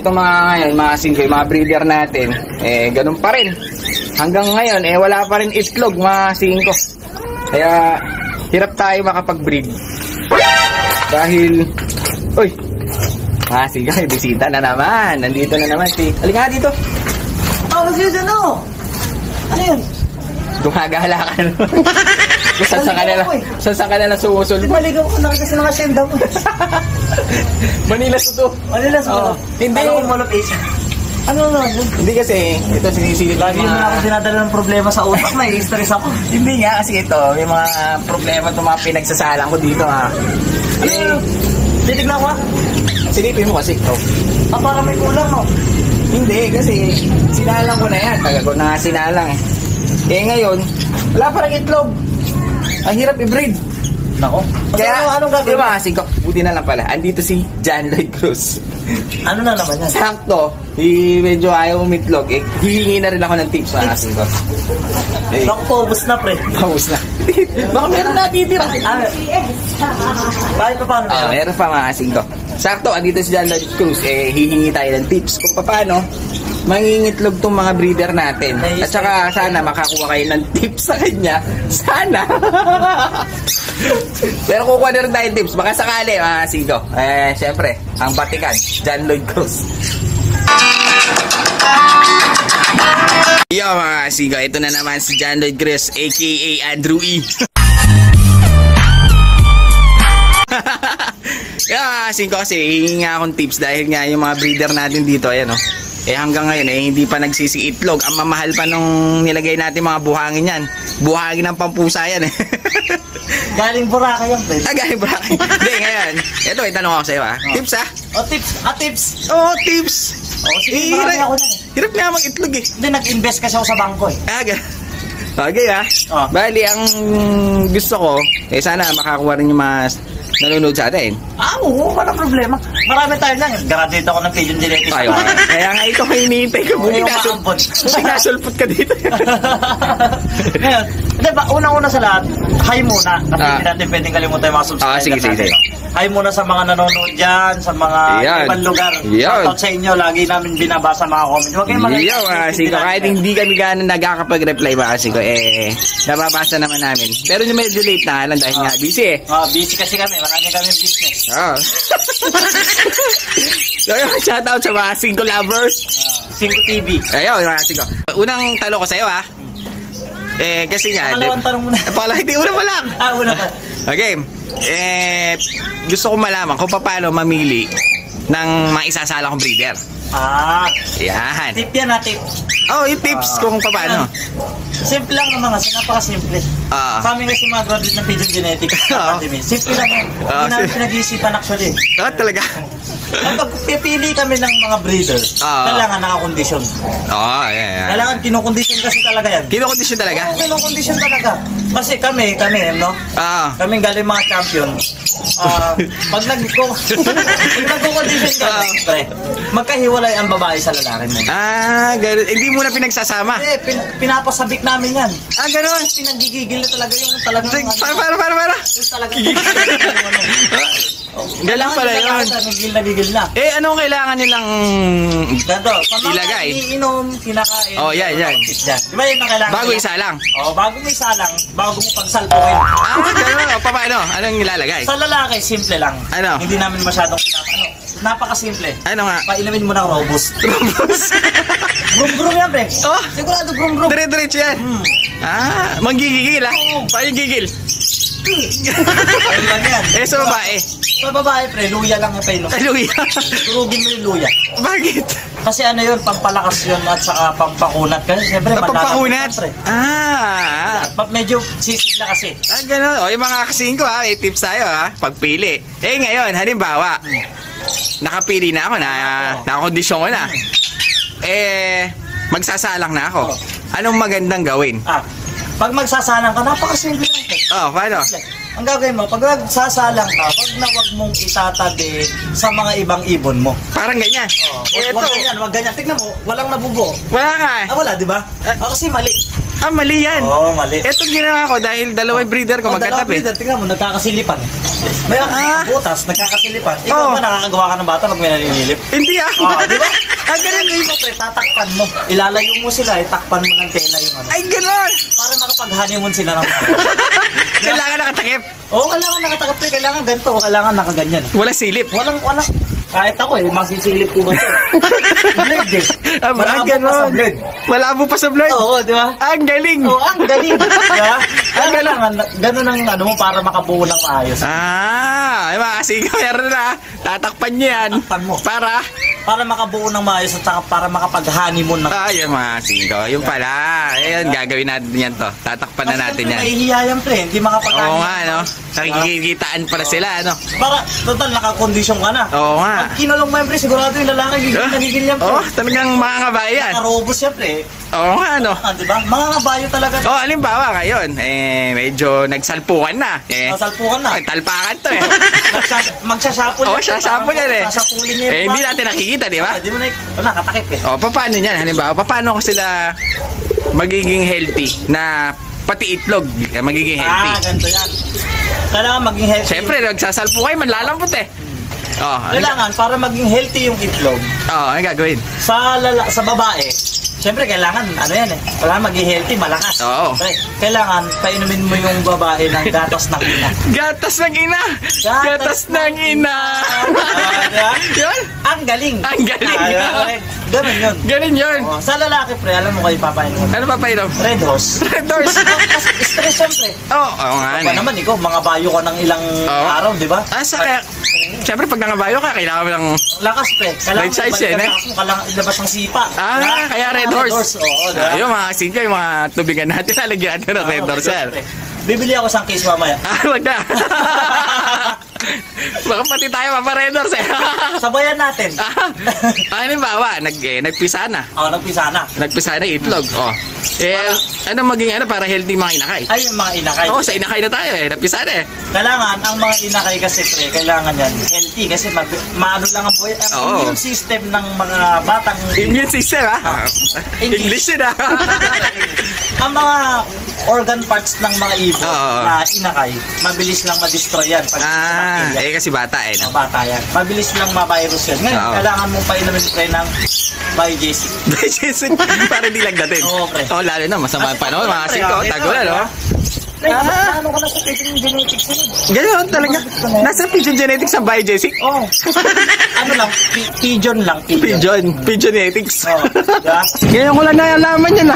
Ito mga ngayon, mga singkoy, mga breeder natin, ganun pa rin. Hanggang ngayon, wala pa rin itlog, mga singko. Kaya, hirap tayo makapag-breed. Dahil, uy, mga singkoy, bisita na naman. Nandito na naman si, halika dito. Oh, kasi yun, ano? Ano yun? Gumagala ka naman. Saan ka na sumusunod? Maligaw ko na kasi nakasyenda mo. Manila Suto. Manila Suto. Hindi. Alam ko malupit. Ano? Hindi kasi, ito sinisilip lagi mo na ako dinadala ng problema sa utak, nai-stress ako. Hindi nga, kasi ito, may mga problema itong mga pinagsasalang ko dito ha. Titignan ko ha? Silipin mo kasi. Parang may kulang no? Hindi, kasi sinalang ko na yan. Taga ko na nga sinalang eh. Ngayon, wala pa rin itlog. Ang hirap i-breed. Nako. Kaya, anong gagawin? Diba, buti na lang pala. Andito si John Lloyd Cruz. Ano na naman yan? Sakto, medyo ayaw umitlog. Hihingi na rin ako ng tips mga singko. Naku, paubos na pre. Paubos na. Baka meron natitira. Bakit pa paano? Meron pa mga singko. Sakto, andito si John Lloyd Cruz. Hihingi tayo ng tips kung paano mangingitlog tong mga breeder natin. At saka sana makakuha kayo ng tips sa kanya. Sana. Pero kukuha na rin tayo tips. Baka sakali mga singko. Siyempre, ang batikan, John Lloyd Cruz. Yo mga singko, ito na naman si John Lloyd Cruz aka Andrew E. Kaya singko kasi hihingi nga akong tips dahil nga yung mga breeder natin dito, ayan o. Hanggang ngayon hindi pa nagsisiitlog. Ang mamahal pa nung nilagay natin mga buhangin yan. Buhangin ng pampusa yan eh. Galing Boracay yan, friend. Galing Boracay. Hindi, ngayon. Ito, itanong ako sa'yo ha. Tips ha? Tips. Tips. Sige, marami ako na eh. Hirap nga mag-itlog eh. Hindi, nag-invest kasi ako sa bangko eh. Okay ha. Bali, ang gusto ko, sana makakuha rin yung mga nanonood sa atin. Oo, walang problema. Marami tayo lang. Graduate ako ng Pigeon Genetics. Kaya nga ito ko hinihintay ko. Sinasulpot ka dito. Ngayon, diba, unang-una sa lahat, hi muna. Kasi hindi natin pwedeng kalimutan yung mga subscribers natin. Hi muna sa mga nanonood dyan, sa mga ibang lugar. Shoutout sa inyo, lagi namin binabasa mga comment. Huwag kayong mag-like. Kahit hindi kami gano'n nagkakapag-reply ba kasi ko, nababasa naman namin. Pero yung medyo late na lang dahil nga busy eh. Busy kasi kami, marami kami business. So yun, shoutout sa mga Singko lovers. Singko TV. Ayun, mga Singko. Unang talo ko sa'yo ha. Kasi nga. Pangalawang tanong muna. Hindi, una pa lang. Una pa. Okay. Gusto ko malaman kung paano mamili ng mga isasalang kong breeder. Yan. Tip yan tip. Yung tips kung paano. Simple lang naman kasi, napaka-simple. Sa amin kasi mga graduate ng Pigeon Genetics. Simple lang yan. Hindi namin pinag-iisipan actually. Talaga? Kapag pipili kami ng mga breeder, kailangan nakakondisyon. Kailangan kinokondisyon kasi talaga yan. Kinokondisyon talaga? Kinokondisyon talaga. Kasi kami, no? Kami galing mga champion. Pag nagko-condition ka, magkahiwalay ang babae sa lalaki mo. Ganun. Hindi mo na pinagsasama? Pinapasabik namin yan. Ganun. Pinagigigil na talaga yung talagang... Para. Yung talagang... Galang pala yun. Nagigil na. Anong kailangan nilang ilagay? Iinom, kinakain. Yan. Diba yun ang kailangan? Bago isa lang? Bago mo isa lang, bago mo pagsalpukin. Gano'n. Paano? Anong ilalagay? Sa lalaki, simple lang. Ano? Hindi namin masyadong napakasimple. Ano nga? Painumin mo ng Robust. Grum-grum yan, pre. Sigurado grum-grum. Dire-diretso yan. Manggigigil Paano yung gigil? Ayun lang yan. Sa babae? Sa babae, pre, luya lang yung painom. Luya? Turugin mo yung luya. Bakit? Kasi yun, pampalakas yun at saka pampakunat. Kasi siyempre, pampakunat? Medyo sisigla kasi. Gano'n. Yung mga kasing ko may tips tayo pagpili. Ngayon, halimbawa, nakapili na ako, nakakondisyon ko na. Magsasalang na ako. Anong magandang gawin? Pag magsasalang ka, napakasimple lang. Paano? Ang gagawin mo, pag nagsasalang ka, wag mong itatabi sa mga ibang ibon mo. Parang ganyan. Wag ganyan. Tignan mo, walang nabubuo. Wala nga wala, di ba? Kasi mali. Mali yan. Oo, mali. Ito ginawa ko dahil dalawang breeder ko Dalawang magkatabi. breeder, tingnan mo, nagkakasilipan. May butas, nagkakasilipan. Ikaw Oo. ba nakakagawa ka ng bata pag may naninilip? Hindi ah. Di ba? Ganun. Siyempre, tatakpan mo. Ilalayo mo sila, itakpan mo ng tela yung ano. Ay, gano'n. Para makapag-honeymoon sila ng bata. Kailangan nakatakip. Oo, kailangan nakatakap eh. Kailangan ganito, kailangan nakaganyan. Wala silip. Walang. Kahit ako masisilip ko ba ito? Blade eh. Ang Malabo pa sa gano'n. blade. Malabo pa sa blade. Oo, di ba? Ang galing. Oo, ang galing. Diba? Ganun ang ano mo para makabuo ng maayos. Ay mga kasigaw, meron na. Tatakpan niya yan. Tatakpan mo. Para makabuo ng maayos at saka para makapag-honeymoon ng... Yung mga kasigaw. Yung pala. Ayan, gagawin natin yan to. Tatakpan na natin yan. Nahihiya yan, pre. Hindi makapag-honeymoon. Oo nga, no? Nakikitaan pala sila, no? Para, total, nakakondisyon ka na. Oo nga. Pag kinalong mo yan, pre, sigurado yung lalaki nagigil yan, pre. Talagang mga kabayan. Nakarobos yan, pre. Oo nga, no? Diba? Mga kabayo talaga. Halimbawa ngayon, medyo nagsalpukan na. Salpukan na. Talpakan to, Magsasapol yan. Sasapol yan, Sasapulin niya hindi natin nakikita, di ba? Hindi mo nakatakip eh. Paano yan? Halimbawa, paano ko sila magiging healthy na pati itlog magiging healthy? Ganito yan. Kailangan maging healthy. Siyempre, nagsasalpukay, manlalampot eh. Kailangan, para maging healthy yung itlog. Ano gagawin? Sa babae, siyempre kailangan, kailangan maging healthy, malakas. Oo. Kailangan, painumin mo yung babae ng gatas ng ina. Gatas ng ina! Gatas ng ina! Yun? Ang galing! Ang galing! Ganun yun. Ganun yun. Sa lalaki, pre, alam mo kayo papainom. Ano papainom? Red Horse. Red Horse? Stress siyempre. Oo nga. Naman, ikaw, mga bayo ka ng ilang araw, di ba? Siyempre, pag nangabayo ka, kailangan mo ng... Lakas, pre. Red size yan, Kailangan ilabas ng sipa. Kaya Red Horse. Oo, diba? Yung mga kasingka, yung mga tubigan natin, nalagyan natin ng Red Horse yan. Bibili ako isang case mamaya. Wag na. Baka pati tayo mapa-Red Horse eh. Sabayan natin. Halimbawa, nagpisa na. Nagpisa na. Nagpisa na itlog. Ano maging para healthy mga inakay? Ay, yung mga inakay. Sa inakay na tayo nagpisa na eh. Kailangan, ang mga inakay kasi, pre, kailangan yan healthy kasi maano lang ang buhay. Ang immune system ng mga batang... Immune system, English yun, Ang mga organ parts ng mga ibon na inakay, mabilis lang ma-destroy yan. Kasi bata Bata yan. Mabilis lang ma-virus yan. Ngayon, kailangan mong painumin, pre, ng Biogesic. Biogesic? Para di lagdatin. Oo, pre. Lalo na, masama ang panahon, mga siko, tagulan, no? Ano ka na sa Pigeon Genetics yun? Ganoon talaga. Nasa Pigeon Genetics ang Biogesic? Oo. Pigeon lang. Pigeon Genetics. Oo. Ngayon ko lang nalaman yan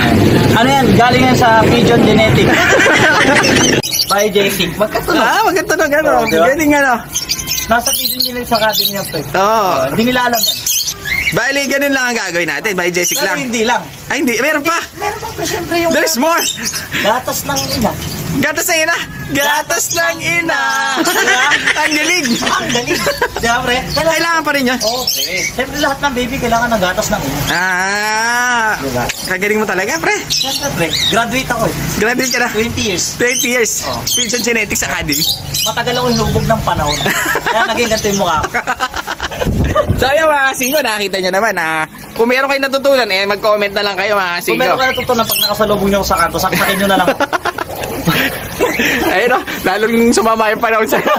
Ano yan? Galing yan sa Pigeon Genetics. Biogesic. Magkatunog. Magkatunog, Galing Nasa Pigeon Genetics Academy yan, pre. Hindi nila alam yan. Bali, ganun lang ang gagawin natin. Biogesic lang. Hindi lang. Hindi. Meron pa. Meron pa, siyempre yung... There's more. Gatas ng ina. Gatas ng ina. Gatas ng ina. Ang galing. Ang galing. Diba, pre? Kailangan pa rin yan. Okay. Siyempre lahat ng baby kailangan ng gatas ng ina. Diba? Kagaling mo talaga, pre. Siyempre, pre. Graduate ako Graduate ka na? 20 years. 20 years. Pigeon Genetics Academy. Matagal ako hinubog ng panahon. Kaya naging ganito yung mukha ko. So ayun mga kasingko, nakakita nyo naman kung meron kayo natutunan, mag-comment na lang kayo mga kasingko. Kung meron kayo natutunan pag nakasalubong nyo sa kanto, saksakin nyo na lang. Ayun lalong sumama yung panahon sa'yo.